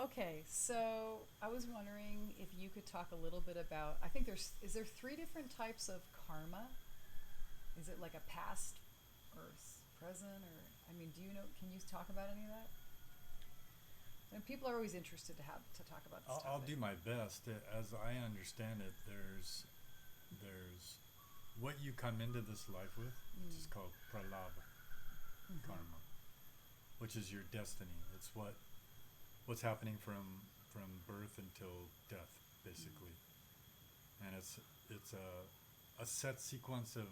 Okay, so I was wondering if you could talk a little bit about. I think is there three different types of karma? Is it like a past or present or I mean, do you know? Can you talk about any of that? And people are always interested to talk about this I'll topic. do my best. As I understand it, there's what you come into this life with, which is Mm. called pralabha Mm-hmm. karma, which is your destiny. It's what's happening from birth until death, basically, and it's a set sequence of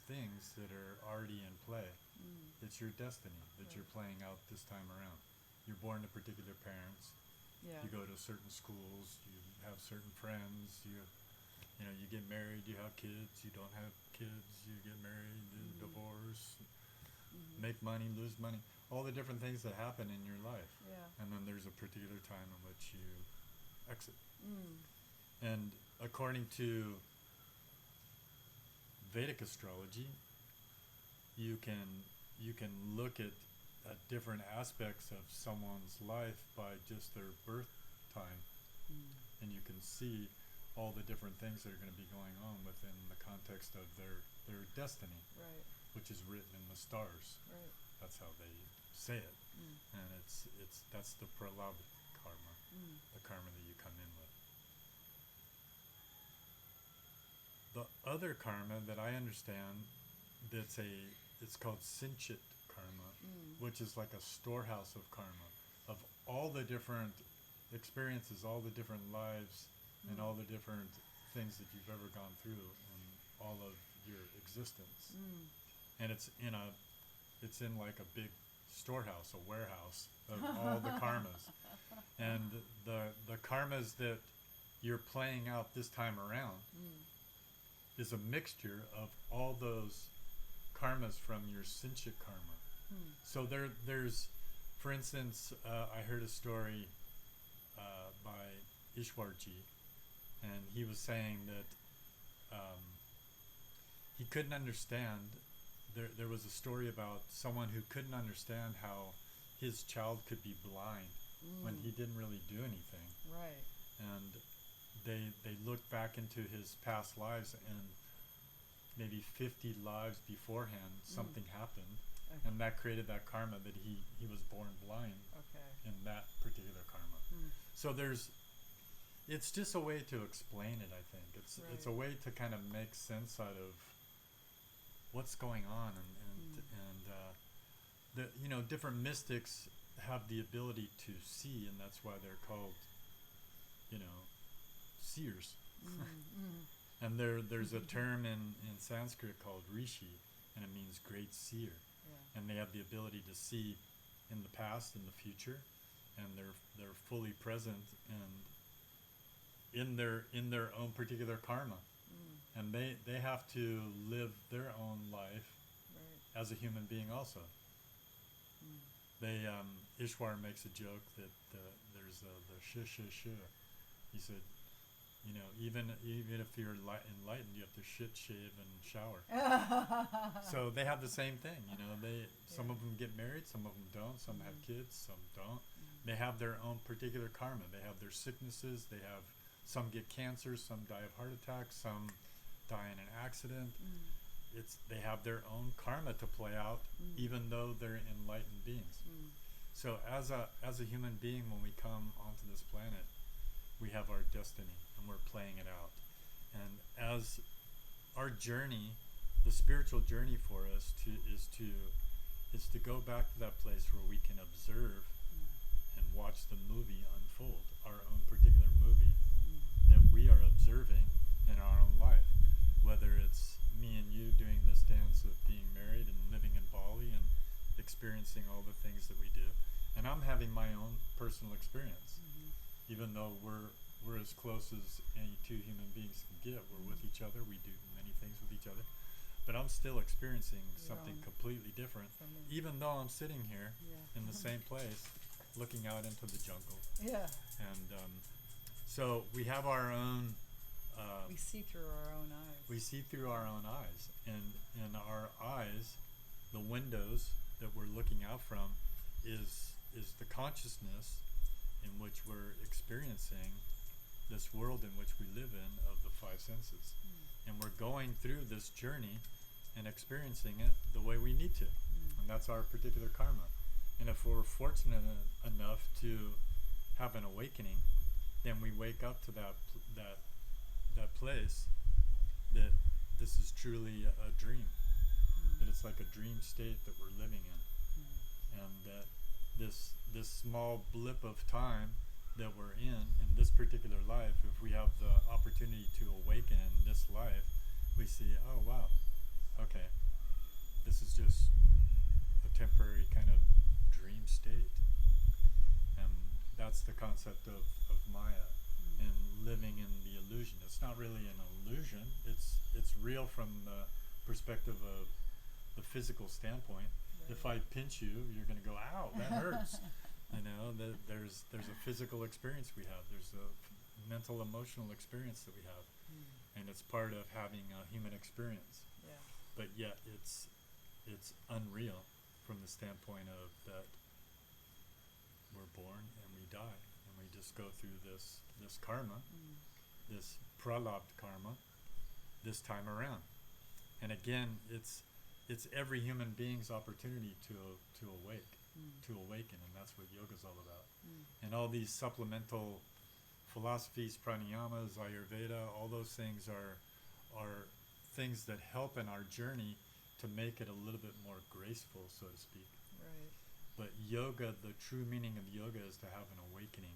things that are already in play. Mm. It's your destiny that you're Right. playing out this time around. You're born to particular parents. Yeah. You go to certain schools. You have certain friends. You get married. You have kids. You don't have kids. You get married. You Mm. divorce. Mm-hmm. Make money. Lose money. All the different things that happen in your life. Yeah. And then there's a particular time in which you exit. Mm. And according to Vedic astrology, you can you can look at different aspects of someone's life by just their birth time, Mm. and you can see all the different things that are going to be going on within the context of their destiny, Right. which is written in the stars. Right. That's how they say it, Mm. and it's that's the pralabdha karma, Mm. the karma that you come in with. The other karma that I understand, that's a it's called sinchit karma, Mm. which is like a storehouse of karma, of all the different experiences, all the different lives, and Mm. all the different things that you've ever gone through in all of your existence. Mm. And it's in like a big storehouse, a warehouse of all the karmas. And the karmas that you're playing out this time around Mm. is a mixture of all those karmas from your sinchit karma. Mm. So there's, for instance, I heard a story by Ishwarji, and he was saying that he couldn't understand. There was a story about someone who couldn't understand how his child could be blind when Mm. he didn't really do anything, Right. and they looked back into his past lives, and maybe 50 lives beforehand Mm. something happened, Okay. and that created that karma that he was born blind Okay. in that particular karma. Mm. So it's just a way to explain it. I think it's Right. a way to kind of make sense out of what's going on, Mm. and the different mystics have the ability to see, and that's why they're called you know seers. Mm. Mm. And there's a term in Sanskrit called rishi, and it means great seer. Yeah. And they have the ability to see in the past, in the future, and they're fully present and in their own particular karma. Mm. And they have to live their own life Right. as a human being also. Mm. They Ishwar makes a joke that there's the sh sh sh. He said, even if you're enlightened, you have to shit, shave, and shower. So they have the same thing. They some Yeah. of them get married, some of them don't. Some have Mm. kids, some don't. Mm. They have their own particular karma. They have their sicknesses. They have some get cancer, some die of heart attacks, some die in an accident. Mm. They have their own karma to play out, Mm. even though they're enlightened beings. Mm. So as a human being, when we come onto this planet, we have our destiny and we're playing it out. And as our journey, the spiritual journey for us is to go back to that place where we can observe Mm. and watch the movie unfold, our own particular movie Mm. that we are observing in our own life. Whether it's me and you doing this dance of being married and living in Bali and experiencing all the things that we do, and I'm having my own personal experience, Mm-hmm. even though we're as close as any two human beings can get. We're with Mm. each other. We do many things with each other, but I'm still experiencing Your something own completely different, from me. even though I'm sitting here Yeah. in the same place, looking out into the jungle. Yeah. And so we have our own. We see through our own We eyes. see through our own eyes, and in our eyes, the windows that we're looking out from is the consciousness in which we're experiencing this world in which we live in of the five senses. And we're going through this journey and experiencing it the way we need to. And that's our particular karma. And if we're fortunate enough to have an awakening, then we wake up to that place that this is truly a dream. That it's like a dream state that we're living in. And that this small blip of time that we're in this particular life, if we have the opportunity to awaken in this life, we see, oh wow, okay, this is just a temporary kind of dream state. And that's the concept of Maya and living in the illusion. It's not really an illusion, it's real from the perspective of the physical standpoint. Right. If I pinch you, you're going to go, ow, that hurts. You know, there's a physical experience we have. There's a mental, emotional experience that we have. And it's part of having a human experience. Yeah. But yet it's unreal from the standpoint of that we're born and we die. And we just go through this karma, this pralabdha karma, this time around. And again, it's every human being's opportunity to awake, to awaken, and that's what yoga's all about. And all these supplemental philosophies, pranayamas, Ayurveda, all those things are things that help in our journey to make it a little bit more graceful, so to speak. Right. But yoga, the true meaning of yoga is to have an awakening,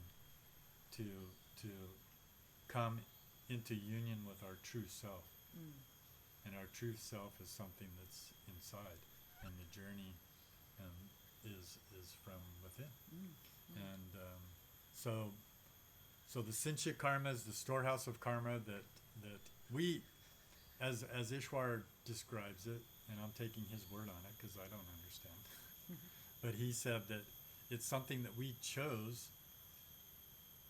to come into union with our true self. And our true self is something that's inside, and the journey is from within. And so the Sinchit karma is the storehouse of karma that we, as Ishwar describes it, and I'm taking his word on it because I don't understand, but he said that it's something that we chose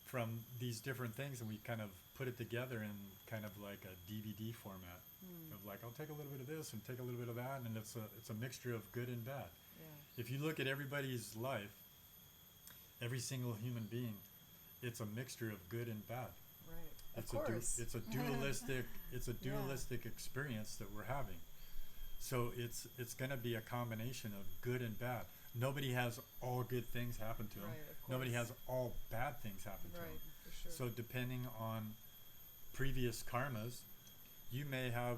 from these different things, and we kind of put it together in kind of like a DVD format of like, I'll take a little bit of this and take a little bit of that, and it's a mixture of good and bad. Yeah. If you look at everybody's life, every single human being, it's a mixture of good and bad. Right. It's of course. It's a dualistic experience that we're having. So it's going to be a combination of good and bad. Nobody has all good things happen to them. Right, of course. Nobody has all bad things happen to them. Right, for sure. So depending on previous karmas, you may have,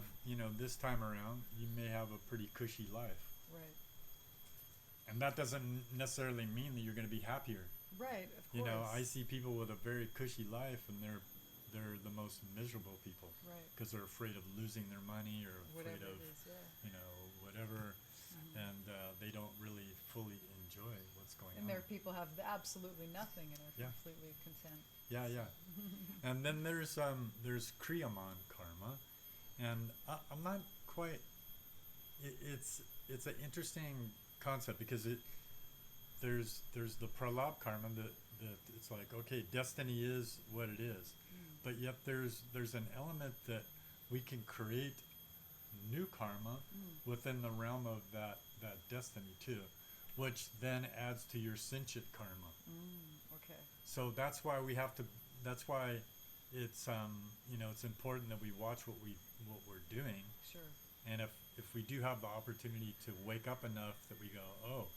this time around, you may have a pretty cushy life. Right. And that doesn't necessarily mean that you're going to be happier. Right, of course. I see people with a very cushy life, and they're the most miserable people. Right. Because they're afraid of losing their money or afraid whatever of, it is, yeah. whatever. And they don't really fully enjoy what's going on. And there are people have absolutely nothing and are completely content. Yeah. And then there's Kriyaman karma, and I'm not quite. It's an interesting concept because there's the pralabdha karma that it's like, okay, destiny is what it is, but yet there's an element that we can create new karma within the realm of that destiny too, which then adds to your Sinchit karma. Okay. So that's why it's it's important that we watch what we're doing. Sure. And if we do have the opportunity to wake up enough that we go, oh,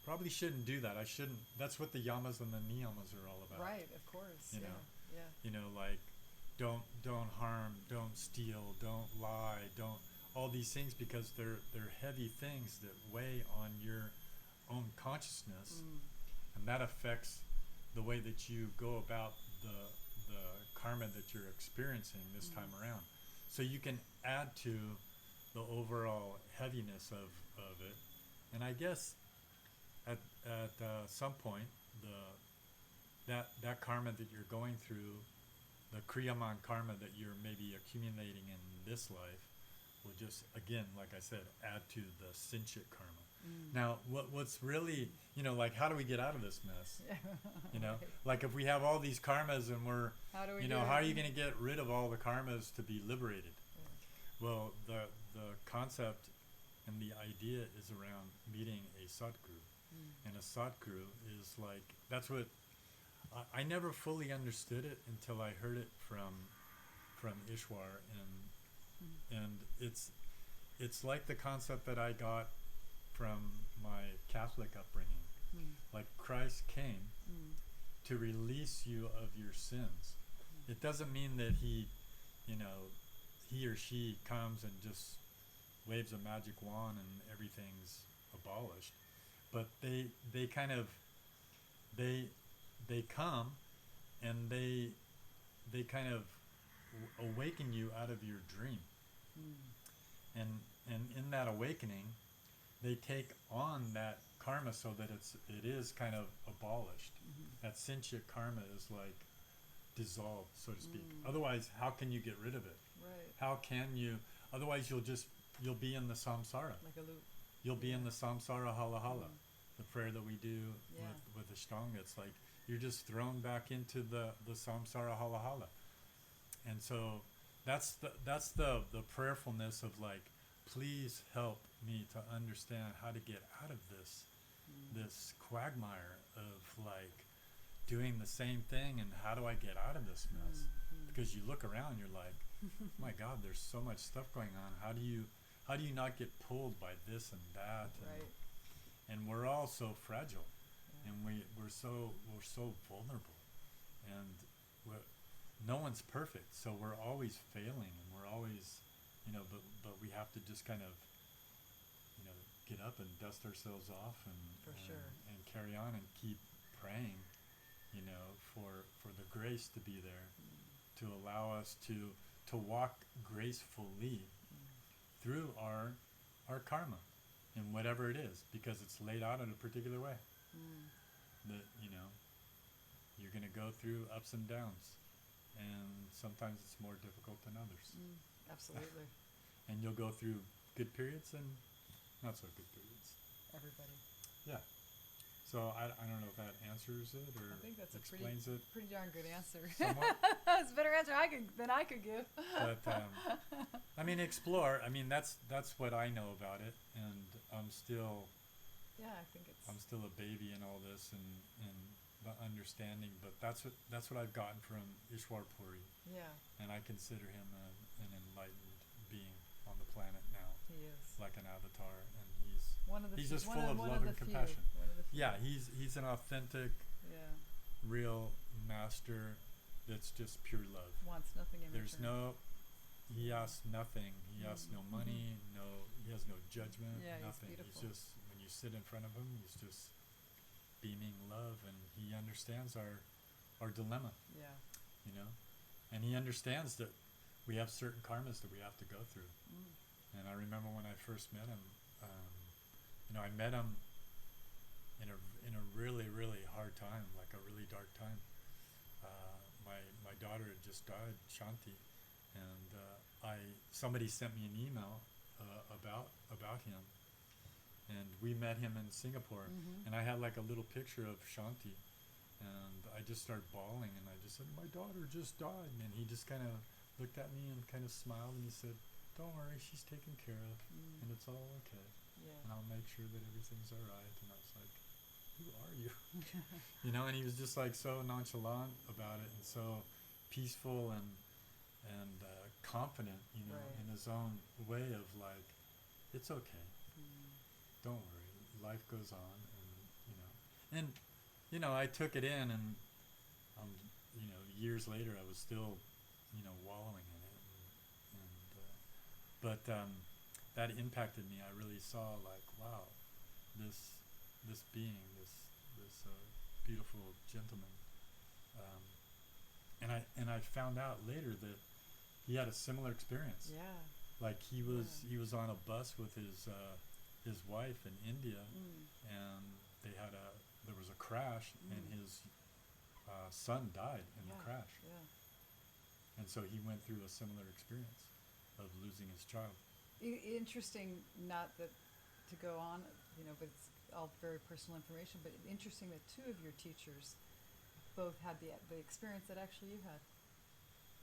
probably shouldn't do that. I shouldn't. That's what the yamas and the niyamas are all about. Right. Of course. Yeah. Like don't harm, don't steal, don't lie, don't all these things, because they're heavy things that weigh on your own consciousness, and that affects the way that you go about the karma that you're experiencing this time around. So you can add to the overall heaviness of it, and I guess at some point that karma that you're going through, the Kriyaman karma that you're maybe accumulating in this life, will just, again, like I said, add to the Sinchit karma. Now, what's really, like, how do we get out of this mess? Right. Like if we have all these karmas and we're, how are you going to get rid of all the karmas to be liberated? Yeah. Well, the concept and the idea is around meeting a Satguru. And a Satguru is like, that's what I never fully understood it until I heard it from Ishwar, and it's like the concept that I got from my Catholic upbringing. Mm. Like Christ came Mm. to release you of your sins. It doesn't mean that you know, he or she comes and just waves a magic wand and everything's abolished. But they kind of they they come and they kind of awaken you out of your dream, Mm. and in that awakening they take on that karma so that it is kind of abolished. Mm-hmm. That sentient karma is like dissolved, so to speak. Mm. Otherwise, how can you get rid of it? Right. How can you? Otherwise, you'll be in the samsara. Like a loop. You'll be in the samsara hala hala. Mm. The prayer that we do Yeah. with Ashtanga, it's like you're just thrown back into the samsara hala hala. And so that's the prayerfulness of like, please help me to understand how to get out of this quagmire of like doing the same thing, and how do I get out of this mess? Because you look around, you're like, my God, there's so much stuff going on. How do you not get pulled by this and that? Right. And we're all so fragile, Yeah. and we're so vulnerable, and no one's perfect, so we're always failing, and we're always, but we have to just kind of, get up and dust ourselves off, For sure. and carry on and keep praying, for the grace to be there, to allow us to walk gracefully through our karma, in whatever it is, because it's laid out in a particular way. Mm. That you're going to go through ups and downs, and sometimes it's more difficult than others. Absolutely. And you'll go through good periods and not so good periods. Everybody. Yeah. So I don't know if that answers it or I think that's a explains it pretty darn good answer. somewhat. It's a better answer than I could give. But I mean, explore. I mean, that's what I know about it, and I'm still Yeah, I think it's. a baby in all this, and the understanding. But that's what I've gotten from Ishwar Puri, Yeah, and I consider him an enlightened being on the planet now, he is. like an avatar, and One of the he's few, just one full of one love the and few, compassion. One of the few. Yeah, he's an authentic, Yeah. real master that's just pure love. Wants nothing in There's return. he asks nothing. He asks no money, he has no judgment, Yeah, he's nothing. beautiful. He's just, when you sit in front of him, he's just beaming love, and he understands our dilemma, Yeah. and he understands that we have certain karmas that we have to go through. Mm. And I remember when I first met him, I met him in a really, really hard time, like a really dark time. My daughter had just died, Shanti, and somebody sent me an email about him, and we met him in Singapore, and I had like a little picture of Shanti, and I just started bawling, and I just said, my daughter just died, and he just kind of looked at me and kind of smiled, and he said, don't worry, she's taken care of, and it's all okay, Yeah. and I'll make sure that everything's all right. And I was like, who are you? And he was just like so nonchalant about it, and so peaceful and confident, Right. in his own way of like, it's okay, don't worry, life goes on, and I took it in, and years later I was still wallowing in it, but that impacted me. I really saw like, wow, this being, this beautiful gentleman, and I found out later that he had a similar experience. Yeah. Like he was on a bus with his wife in India, and there was a crash, and his son died in the crash, Yeah. and so he went through a similar experience of losing his child. Interesting, not that to go on, but it's all very personal information. But interesting that two of your teachers both had the experience that actually you had.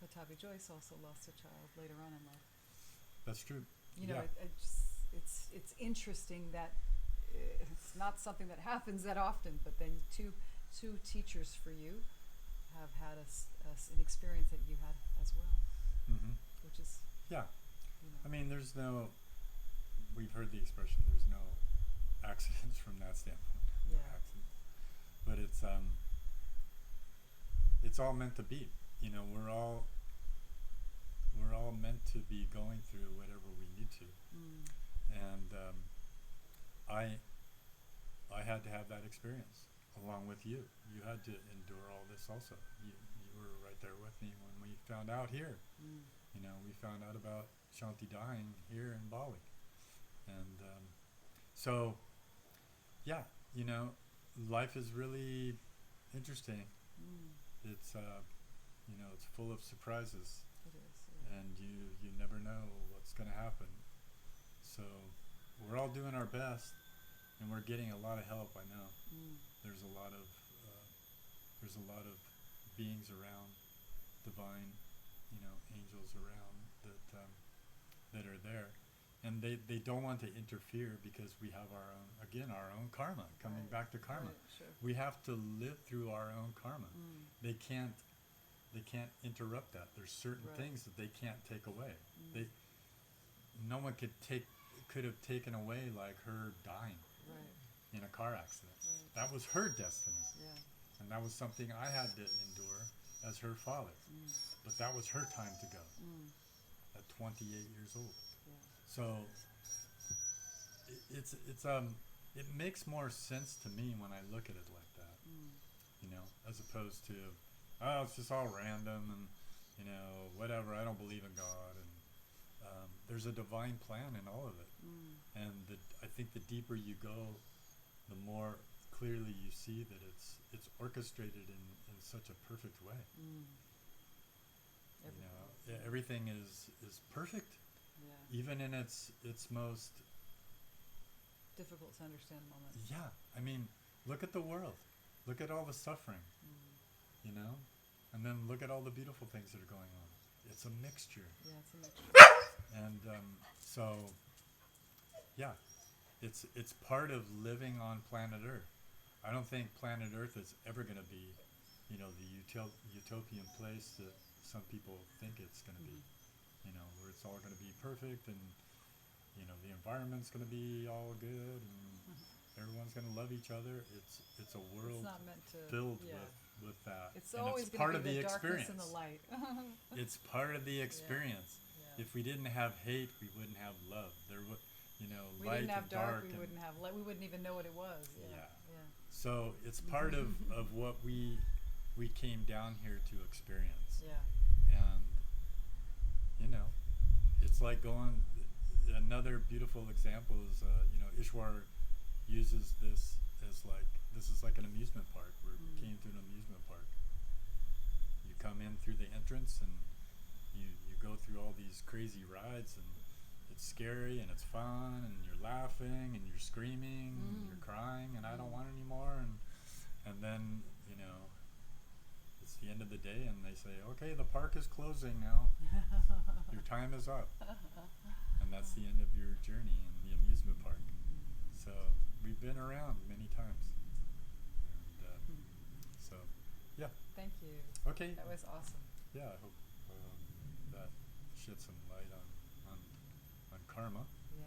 Patabi Joyce also lost a child later on in life. That's true. Yeah. Yeah. It's interesting that it's not something that happens that often. But then two two teachers for you have had an experience that you had as well, Mm-hmm. which is, Yeah. you know. I mean, we've heard the expression, there's no accidents from that standpoint. No Yeah. accidents. But it's all meant to be. You know, we're all meant to be going through whatever we need to. Mm. And I had to have that experience along with you. You had to endure all this also. You were right there with me when we found out here. Mm. You know, we found out about Shanti dying here in Bali. And so, yeah, you know, life is really interesting. Mm. It's, you know, it's full of surprises. It is. Yeah. And you never know what's going to happen. So we're all doing our best, and we're getting a lot of help. I know Mm. there's a lot of beings around, divine, you know, angels around that are there, and they don't want to interfere because we have our own karma. Coming Right. back to karma, Right. Sure. we have to live through our own karma. Mm. They can't interrupt that. There's certain Right. things that they can't take away. Mm. No one could have taken away like her dying Right. in a car accident. Right. That was her destiny, Yeah. and that was something I had to endure as her father. Mm. But that was her time to go Mm. at 28 years old. Yeah. So it makes more sense to me when I look at it like that, Mm. you know, as opposed to, oh, it's just all random and, you know, whatever. I don't believe in God, and there's a divine plan in all of it. Mm. And I think the deeper you go, the more clearly you see that it's orchestrated in such a perfect way. Mm. You know, everything is perfect, Yeah. even in its most. Difficult to understand moments. Yeah, I mean, look at the world. Look at all the suffering, Mm. you know, and then look at all the beautiful things that are going on. It's a mixture, Yeah, it's a mixture. and so yeah, it's part of living on planet Earth. I don't think planet Earth is ever going to be, you know, the utopian place that some people think it's going to be. Mm-hmm. You know, where it's all going to be perfect, and you know the environment's going to be all good, and everyone's going to love each other. It's a world It's not meant to. filled Yeah. with that. It's and always it's going part to of be the the darkness experience. and the light. It's part of the experience. Yeah. If we didn't have hate, we wouldn't have love. There would, you know, We light didn't have and dark. We and wouldn't have light. We wouldn't even know what it was. Yeah. Yeah. Yeah. So it's part of what we came down here to experience. Yeah. And you know, it's like going. Another beautiful example is you know, Ishwar uses this as like, this is like an amusement park. We came to an amusement park. You come in through the entrance and you go through all these crazy rides, and it's scary and it's fun and you're laughing and you're screaming and you're crying and I don't want any more, and then, you know, it's the end of the day and they say, okay, the park is closing now. Your time is up. And that's the end of your journey in the amusement park. So we've been around many times. And so, yeah. Thank you. Okay. That was awesome. Yeah, I hope that shed some light on karma. Yeah.